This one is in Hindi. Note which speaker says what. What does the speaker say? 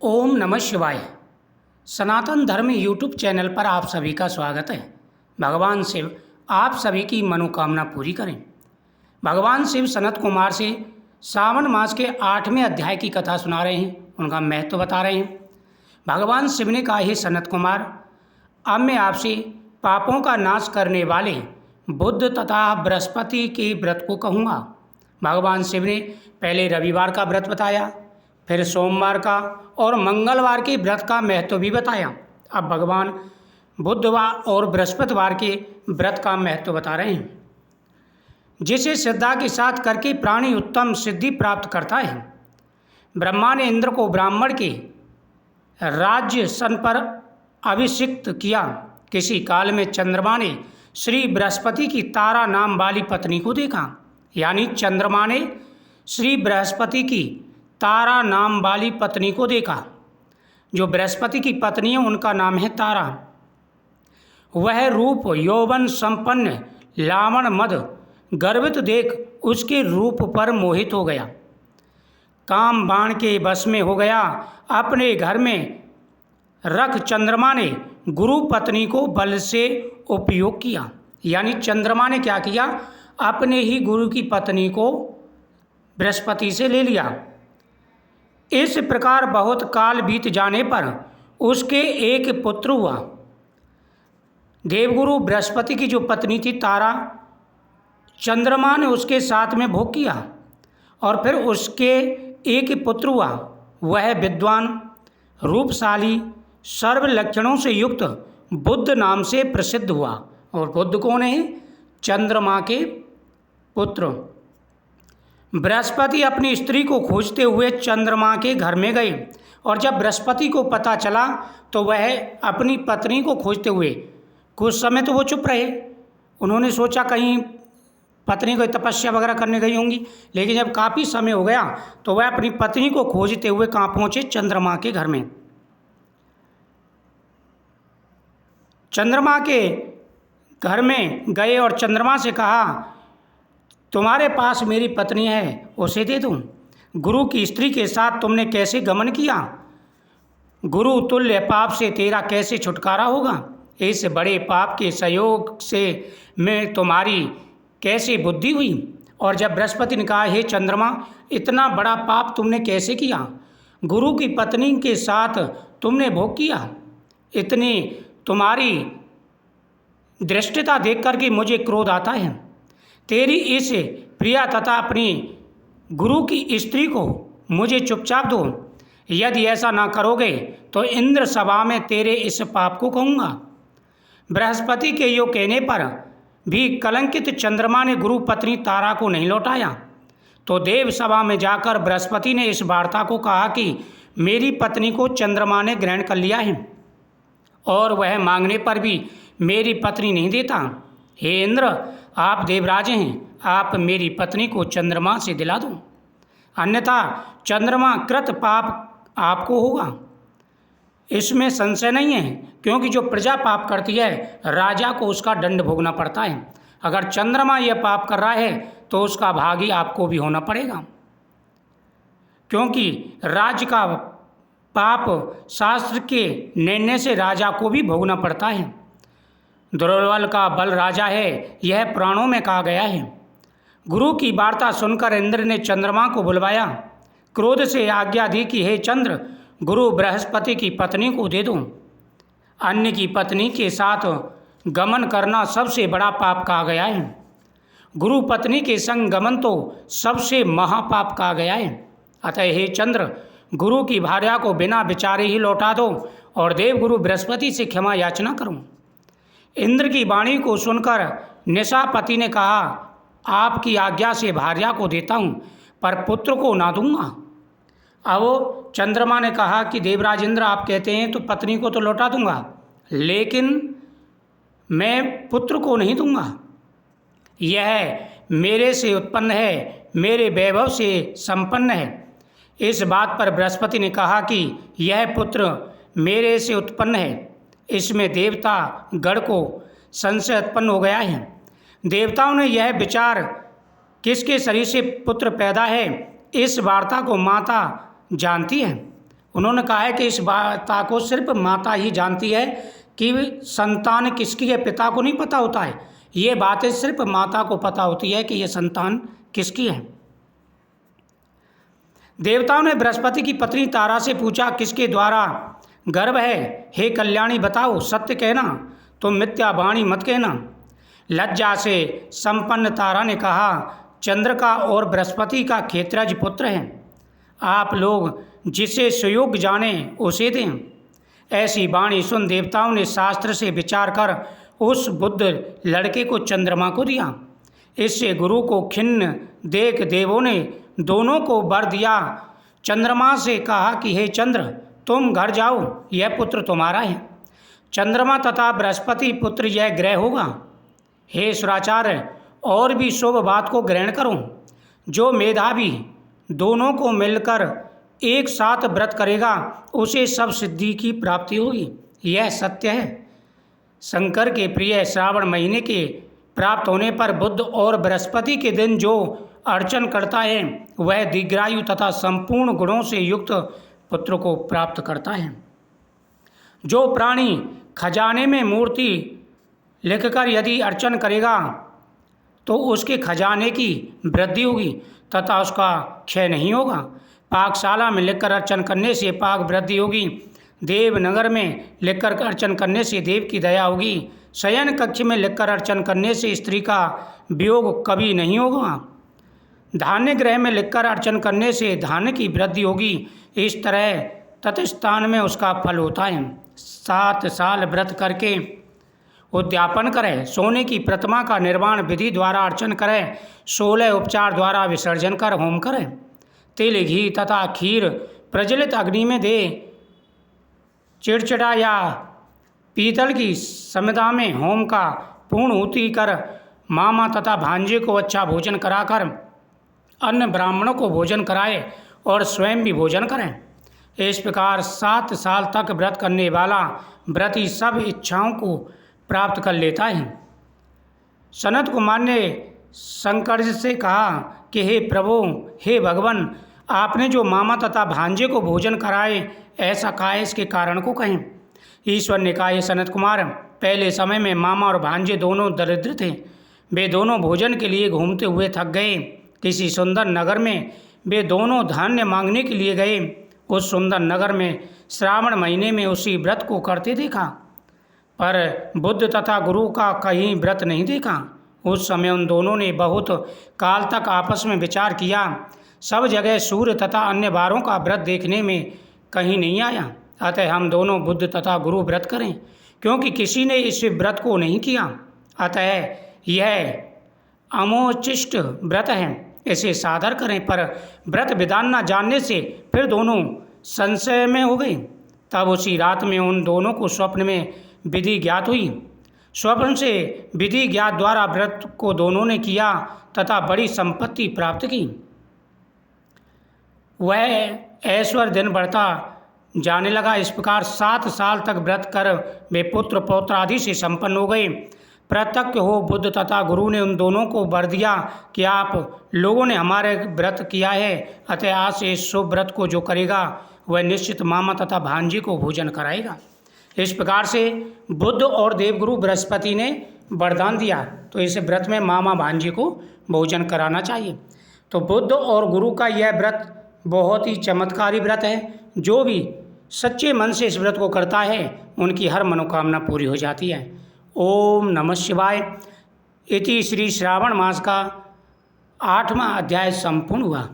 Speaker 1: ओम नमः शिवाय। सनातन धर्म यूट्यूब चैनल पर आप सभी का स्वागत है। भगवान शिव आप सभी की मनोकामना पूरी करें। भगवान शिव सनत कुमार से सावन मास के 8वें अध्याय की कथा सुना रहे हैं, उनका महत्व बता रहे हैं। भगवान शिव ने कहा, हे सनत कुमार, अब मैं आपसे पापों का नाश करने वाले बुध तथा बृहस्पति के व्रत को कहूँगा। भगवान शिव ने पहले रविवार का व्रत बताया, फिर सोमवार का और मंगलवार के व्रत का महत्व भी बताया। अब भगवान बुधवार और बृहस्पतिवार के व्रत का महत्व बता रहे हैं, जिसे श्रद्धा के साथ करके प्राणी उत्तम सिद्धि प्राप्त करता है। ब्रह्मा ने इंद्र को ब्राह्मण के राज्य सन पर अभिषिक्त किया। किसी काल में चंद्रमा ने श्री बृहस्पति की तारा नाम वाली पत्नी को देखा। यानी चंद्रमा ने श्री बृहस्पति की तारा नाम वाली पत्नी को देखा। जो बृहस्पति की पत्नी है उनका नाम है तारा। वह रूप यौवन संपन्न लावण मद गर्वित देख उसके रूप पर मोहित हो गया, काम बाण के वश में हो गया। अपने घर में रख चंद्रमा ने गुरु पत्नी को बल से उपयोग किया। यानी चंद्रमा ने क्या किया, अपने ही गुरु की पत्नी को बृहस्पति से ले लिया। इस प्रकार बहुत काल बीत जाने पर उसके एक पुत्र हुआ। देवगुरु बृहस्पति की जो पत्नी थी तारा, चंद्रमा ने उसके साथ में भोग किया और फिर उसके एक पुत्र हुआ। वह विद्वान, रूपशाली, सर्व लक्षणों से युक्त बुध नाम से प्रसिद्ध हुआ। और बुध कौन है? चंद्रमा के पुत्र। बृहस्पति अपनी स्त्री को खोजते हुए चंद्रमा के घर में गए और जब बृहस्पति को पता चला तो वह अपनी पत्नी को खोजते हुए, कुछ समय तो वो चुप रहे। उन्होंने सोचा कहीं पत्नी कोई तपस्या वगैरह करने गई होंगी, लेकिन जब काफ़ी समय हो गया तो वह अपनी पत्नी को खोजते हुए कहाँ पहुँचे? चंद्रमा के घर में। चंद्रमा के घर में गए और चंद्रमा से कहा, तुम्हारे पास मेरी पत्नी है, उसे दे दूं। गुरु की स्त्री के साथ तुमने कैसे गमन किया? गुरु तुल्य पाप से तेरा कैसे छुटकारा होगा? इस बड़े पाप के सहयोग से मैं तुम्हारी कैसे बुद्धि हुई? और जब बृहस्पति ने कहा, हे चंद्रमा, इतना बड़ा पाप तुमने कैसे किया? गुरु की पत्नी के साथ तुमने भोग किया। इतनी तुम्हारी दृष्टता देख कर के मुझे क्रोध आता है। तेरी इस प्रिया तथा अपनी गुरु की स्त्री को मुझे चुपचाप दो। यदि ऐसा ना करोगे तो इंद्र सभा में तेरे इस पाप को कहूँगा। बृहस्पति के यो कहने पर भी कलंकित चंद्रमा ने गुरु पत्नी तारा को नहीं लौटाया। तो देव सभा में जाकर बृहस्पति ने इस वार्ता को कहा कि मेरी पत्नी को चंद्रमा ने ग्रहण कर लिया है और वह मांगने पर भी मेरी पत्नी नहीं देता। हे इंद्र, आप देवराज हैं, आप मेरी पत्नी को चंद्रमा से दिला दो, अन्यथा चंद्रमा कृत पाप आपको होगा। इसमें संशय नहीं है, क्योंकि जो प्रजा पाप करती है राजा को उसका दंड भोगना पड़ता है। अगर चंद्रमा यह पाप कर रहा है तो उसका भागी आपको भी होना पड़ेगा, क्योंकि राज्य का पाप शास्त्र के निर्णय से राजा को भी भोगना पड़ता है। दुर्बल का बल राजा है, यह पुराणों में कहा गया है। गुरु की वार्ता सुनकर इंद्र ने चंद्रमा को बुलवाया, क्रोध से आज्ञा दी कि हे चंद्र, गुरु बृहस्पति की पत्नी को दे दो। अन्य की पत्नी के साथ गमन करना सबसे बड़ा पाप कहा गया है। गुरु पत्नी के संग गमन तो सबसे महापाप कहा गया है। अतः हे चंद्र, गुरु की भार्या को बिना विचारे ही लौटा दो और देवगुरु बृहस्पति से क्षमा याचना करो। इंद्र की वाणी को सुनकर निशापति ने कहा, आपकी आज्ञा से भार्या को देता हूँ, पर पुत्र को ना दूंगा। अब चंद्रमा ने कहा कि देवराज इंद्र, आप कहते हैं तो पत्नी को तो लौटा दूंगा, लेकिन मैं पुत्र को नहीं दूंगा। यह मेरे से उत्पन्न है, मेरे वैभव से संपन्न है। इस बात पर बृहस्पति ने कहा कि यह पुत्र मेरे से उत्पन्न है। इसमें देवता गण को संशय उत्पन्न हो गया है। देवताओं ने यह विचार किसके शरीर से पुत्र पैदा है, इस वार्ता को माता जानती है। उन्होंने कहा है कि इस बात को सिर्फ माता ही जानती है कि संतान किसकी है, पिता को नहीं पता होता है। ये बातें सिर्फ माता को पता होती है कि ये संतान किसकी है। देवताओं ने बृहस्पति की पत्नी तारा से पूछा, किसके द्वारा गर्भ है? हे कल्याणी बताओ, सत्य कहना, तुम मिथ्या वाणी मत कहना। लज्जा से संपन्न तारा ने कहा, चंद्र का और बृहस्पति का खेत्रज पुत्र है। आप लोग जिसे सुयोग्य जाने उसे दें। ऐसी वाणी सुन देवताओं ने शास्त्र से विचार कर उस बुद्ध लड़के को चंद्रमा को दिया। इससे गुरु को खिन्न देख देवों ने दोनों को वर दिया। चंद्रमा से कहा कि हे चंद्र, तुम घर जाओ, यह पुत्र तुम्हारा है। चंद्रमा तथा बृहस्पति पुत्र यह ग्रह होगा। हे सुराचार्य, और भी शुभ बात को ग्रहण करो। जो मेधावी दोनों को मिलकर एक साथ व्रत करेगा उसे सब सिद्धि की प्राप्ति होगी, यह सत्य है। शंकर के प्रिय श्रावण महीने के प्राप्त होने पर बुध और बृहस्पति के दिन जो अर्चन करता है वह दीर्घायु तथा संपूर्ण गुणों से युक्त पुत्र को प्राप्त करता है। जो प्राणी खजाने में मूर्ति लिखकर यदि अर्चन करेगा तो उसके खजाने की वृद्धि होगी तथा उसका क्षय नहीं होगा। पाकशाला में लिखकर अर्चन करने से पाक वृद्धि होगी। देवनगर में लिखकर अर्चन करने से देव की दया होगी। शयन कक्ष में लिखकर अर्चन करने से स्त्री का वियोग कभी नहीं होगा। धान्य ग्रह में लिखकर अर्चन करने से धान्य की वृद्धि होगी। इस तरह तत्स्थान में उसका फल होता है। 7 साल व्रत करके उद्यापन करें, सोने की प्रतिमा का निर्माण विधि द्वारा अर्चन करें, 16 उपचार द्वारा विसर्जन कर होम करें, तिल घी तथा खीर प्रज्वलित अग्नि में दे, चिड़चिड़ा या पीतल की समिधा में होम का पूर्णहुति कर मामा तथा भांजे को अच्छा भोजन कराकर अन्य ब्राह्मणों को भोजन कराए और स्वयं भी भोजन करें। इस प्रकार 7 साल तक व्रत करने वाला व्रती सब इच्छाओं को प्राप्त कर लेता है। सनत कुमार ने शंकर से कहा कि हे प्रभु, हे भगवान, आपने जो मामा तथा भांजे को भोजन कराए ऐसा कहा है, इसके कारण को कहें। ईश्वर ने कहा, हे सनत कुमार, पहले समय में मामा और भांजे दोनों दरिद्र थे। वे दोनों भोजन के लिए घूमते हुए थक गए। किसी सुंदर नगर में वे दोनों धान्य मांगने के लिए गए। उस सुंदर नगर में श्रावण महीने में उसी व्रत को करते देखा, पर बुद्ध तथा गुरु का कहीं व्रत नहीं देखा। उस समय उन दोनों ने बहुत काल तक आपस में विचार किया। सब जगह सूर्य तथा अन्य वारों का व्रत देखने में कहीं नहीं आया। अतः हम दोनों बुद्ध तथा गुरु व्रत करें, क्योंकि किसी ने इस व्रत को नहीं किया। अतः यह अमोचिष्ट व्रत है, इसे सादर करें। पर व्रत विधान न जानने से फिर दोनों संशय में हो गए। तब उसी रात में उन दोनों को स्वप्न में विधि ज्ञात हुई। स्वप्न से विधि ज्ञात द्वारा व्रत को दोनों ने किया तथा बड़ी संपत्ति प्राप्त की। वह ऐश्वर्य दिन बढ़ता जाने लगा। इस प्रकार 7 साल तक व्रत कर वे पुत्र पौत्र आदि से संपन्न हो गए। प्रत्यक्ष हो बुद्ध तथा गुरु ने उन दोनों को वर दिया कि आप लोगों ने हमारे व्रत किया है, अतः आज से इस शुभ व्रत को जो करेगा वह निश्चित मामा तथा भांजे को भोजन कराएगा। इस प्रकार से बुद्ध और देवगुरु बृहस्पति ने वरदान दिया, तो इस व्रत में मामा भांजे को भोजन कराना चाहिए। तो बुद्ध और गुरु का यह व्रत बहुत ही चमत्कारी व्रत है। जो भी सच्चे मन से इस व्रत को करता है उनकी हर मनोकामना पूरी हो जाती है। ओम नमः शिवाय। इति श्री श्रावण मास का 8वां अध्याय संपूर्ण हुआ।